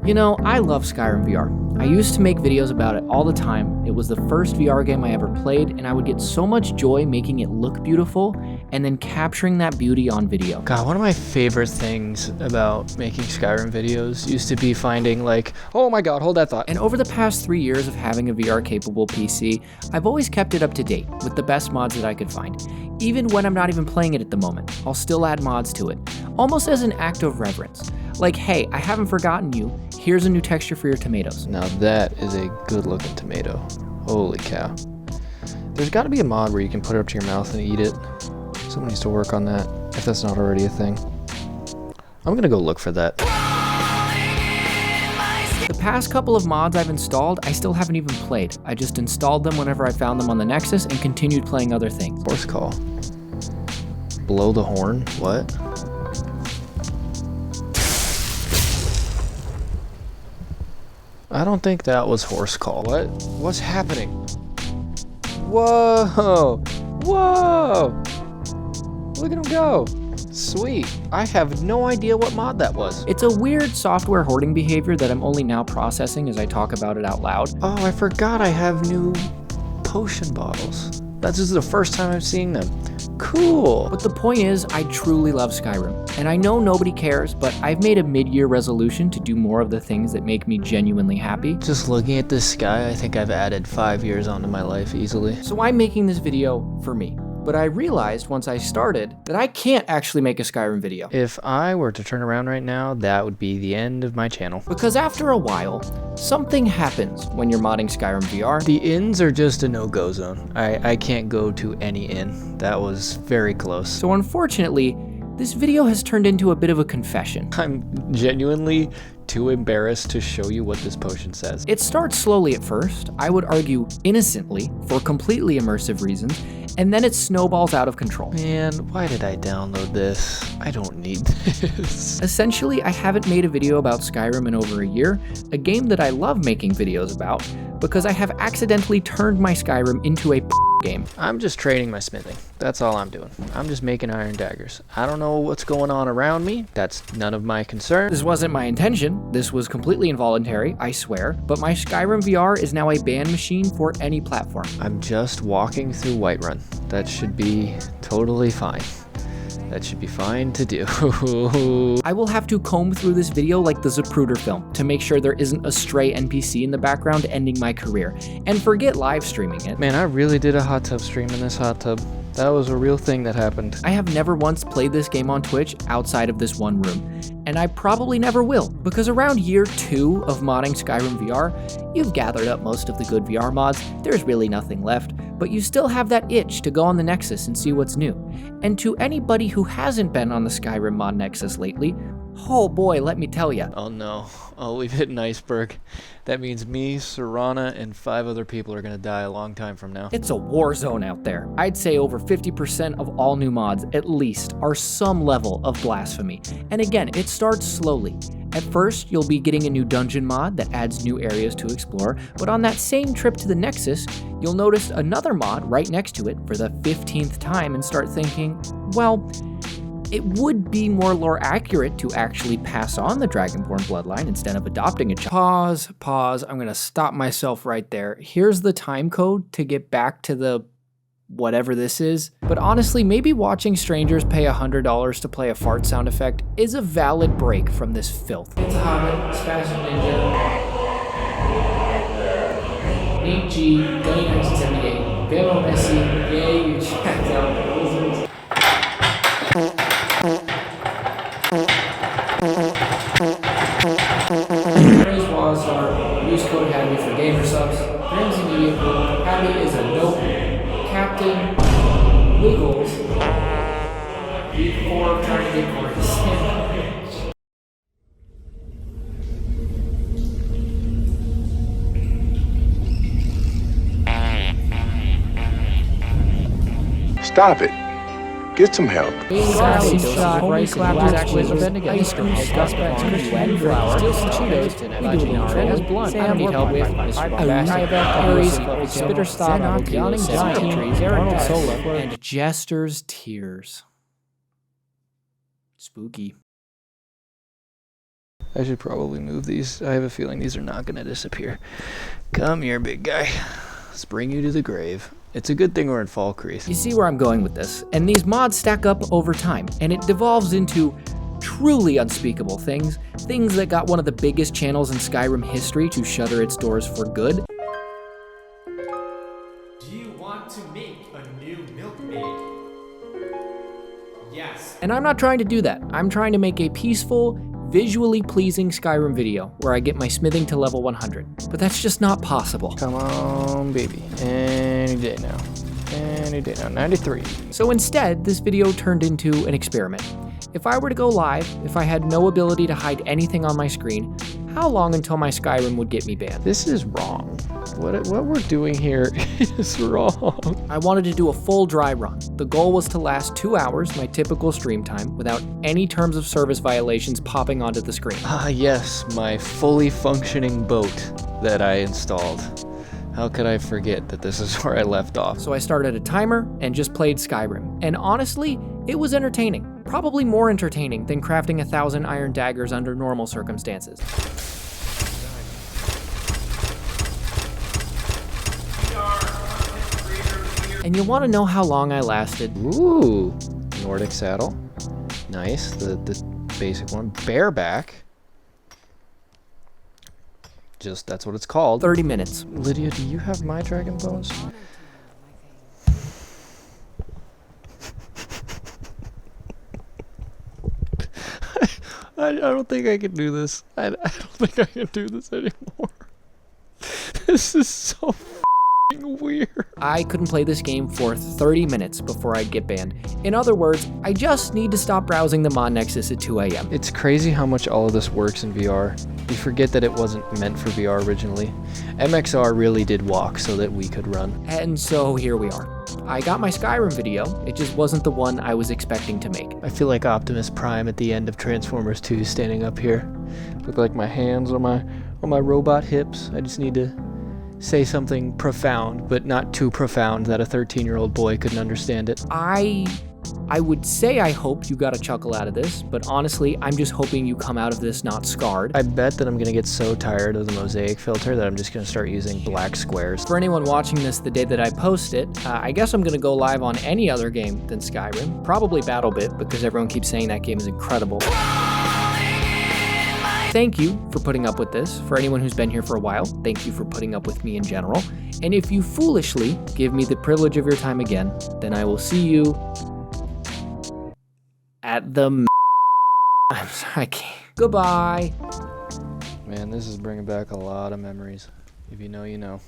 You know, I love Skyrim VR. I used to make videos about it all the time. It was the first VR game I ever played, and I would get so much joy making it look beautiful and then capturing that beauty on video. God, one of my favorite things about making Skyrim videos used to be finding like, oh my god, hold that thought. And over the past 3 years of having a VR-capable PC, I've always kept it up to date with the best mods that I could find. Even when I'm not even playing it at the moment, I'll still add mods to it, almost as an act of reverence. Like, hey, I haven't forgotten you. Here's a new texture for your tomatoes. Now that is a good looking tomato. Holy cow. There's got to be a mod where you can put it up to your mouth and eat it. Someone needs to work on that, if that's not already a thing. I'm gonna go look for that. The past couple of mods I've installed, I still haven't even played. I just installed them whenever I found them on the Nexus and continued playing other things. Horse call. Blow the horn? What? I don't think that was horse call. What? What's happening? Whoa! Whoa! Look at him go. Sweet. I have no idea what mod that was. It's a weird software hoarding behavior that I'm only now processing as I talk about it out loud. Oh, I forgot I have new potion bottles. This is the first time I'm seeing them. Cool. But the point is, I truly love Skyrim. And I know nobody cares, but I've made a mid-year resolution to do more of the things that make me genuinely happy. Just looking at this sky, I think I've added 5 years onto my life easily. So I'm making this video for me. But I realized once I started that I can't actually make a Skyrim video. If I were to turn around right now, that would be the end of my channel. Because after a while, something happens when you're modding Skyrim VR. The inns are just a no-go zone. I can't go to any inn. That was very close. So unfortunately, this video has turned into a bit of a confession. I'm genuinely too embarrassed to show you what this potion says. It starts slowly at first, I would argue innocently, for completely immersive reasons, and then it snowballs out of control. Man, why did I download this? I don't need this. Essentially, I haven't made a video about Skyrim in over a year, a game that I love making videos about, because I have accidentally turned my Skyrim into a game. I'm just trading my smithing. That's all I'm doing. I'm just making iron daggers. I don't know what's going on around me. That's none of my concern. This wasn't my intention. This was completely involuntary, I swear. But my Skyrim VR is now a ban machine for any platform. I'm just walking through Whiterun. That should be totally fine. That should be fine to do. I will have to comb through this video like the Zapruder film to make sure there isn't a stray NPC in the background ending my career, and forget live streaming it. Man, I really did a hot tub stream in this hot tub. That was a real thing that happened. I have never once played this game on Twitch outside of this one room, and I probably never will, because around year 2 of modding Skyrim VR, you've gathered up most of the good VR mods, there's really nothing left, but you still have that itch to go on the Nexus and see what's new. And to anybody who hasn't been on the Skyrim mod Nexus lately, oh boy, let me tell ya. Oh no. Oh, we've hit an iceberg. That means me, Serana, and 5 other people are gonna die a long time from now. It's a war zone out there. I'd say over 50% of all new mods, at least, are some level of blasphemy. And again, it starts slowly. At first, you'll be getting a new dungeon mod that adds new areas to explore, but on that same trip to the Nexus, you'll notice another mod right next to it for the 15th time and start thinking, well, it would be more lore accurate to actually pass on the Dragonborn bloodline instead of adopting a child. Pause, I'm gonna stop myself right there. Here's the time code to get back to the whatever this is. But honestly, maybe watching strangers pay $100 to play a fart sound effect is a valid break from this filth. It's a Hobbit, Spanish Ninja, 8G, 1978, VRIK SE, yay, you checked out the wizards. Praise Wazar, use code HABBY for gamer subs. Ramsey Media Group, HABBY is a nope. Captain Wiggles. Week 4 of trying to get chorus. Stop it. Get some help. Sassy shot, rice clappers, actually ice cream, suspects, Christian flour, steal some Cheetos, we do it as blunt, I don't need help with, Mr. Bombastic, Harry's, Spitter Stop, Yawning Giant Trees, Arnold Sola, and Jester's Tears. Spooky. I should probably move these. I have a feeling these are not going to disappear. Come here, big guy. Let's bring you to the grave. It's a good thing we're in Fall Crease. You see where I'm going with this, and these mods stack up over time, and it devolves into truly unspeakable things that got one of the biggest channels in Skyrim history to shutter its doors for good. Do you want to make a new milkmaid? Yes. And I'm not trying to do that. I'm trying to make a peaceful, visually pleasing Skyrim video where I get my smithing to level 100. But that's just not possible. Come on, baby. Any day now. Any day now. 93. So instead, this video turned into an experiment. If I were to go live, if I had no ability to hide anything on my screen, how long until my Skyrim would get me banned? This is wrong. What we're doing here is wrong. I wanted to do a full dry run. The goal was to last 2 hours, my typical stream time, without any terms of service violations popping onto the screen. Ah, yes, my fully functioning boat that I installed. How could I forget that this is where I left off? So I started a timer and just played Skyrim. And honestly, it was entertaining. Probably more entertaining than crafting 1,000 iron daggers under normal circumstances. And you want to know how long I lasted? Ooh, Nordic saddle. Nice, the basic one. Bareback. Just, that's what it's called. 30 minutes. Lydia, do you have my dragon bones? I don't think I can do this. I don't think I can do this anymore. This is so f***ing weird. I couldn't play this game for 30 minutes before I'd get banned. In other words, I just need to stop browsing the mod Nexus at 2 a.m. It's crazy how much all of this works in VR. You forget that it wasn't meant for VR originally. MXR really did walk so that we could run. And so here we are. I got my Skyrim video, it just wasn't the one I was expecting to make. I feel like Optimus Prime at the end of Transformers 2 standing up here. With like my hands on my robot hips. I just need to say something profound, but not too profound that a 13-year-old boy couldn't understand it. I would say I hope you got a chuckle out of this, but honestly, I'm just hoping you come out of this not scarred. I bet that I'm gonna get so tired of the mosaic filter that I'm just gonna start using black squares. For anyone watching this the day that I post it, I guess I'm gonna go live on any other game than Skyrim. Probably BattleBit, because everyone keeps saying that game is incredible. Thank you for putting up with this. For anyone who's been here for a while, thank you for putting up with me in general. And if you foolishly give me the privilege of your time again, then I will see you at the I'm sorry, I can't. Goodbye. Man, this is bringing back a lot of memories. If you know, you know.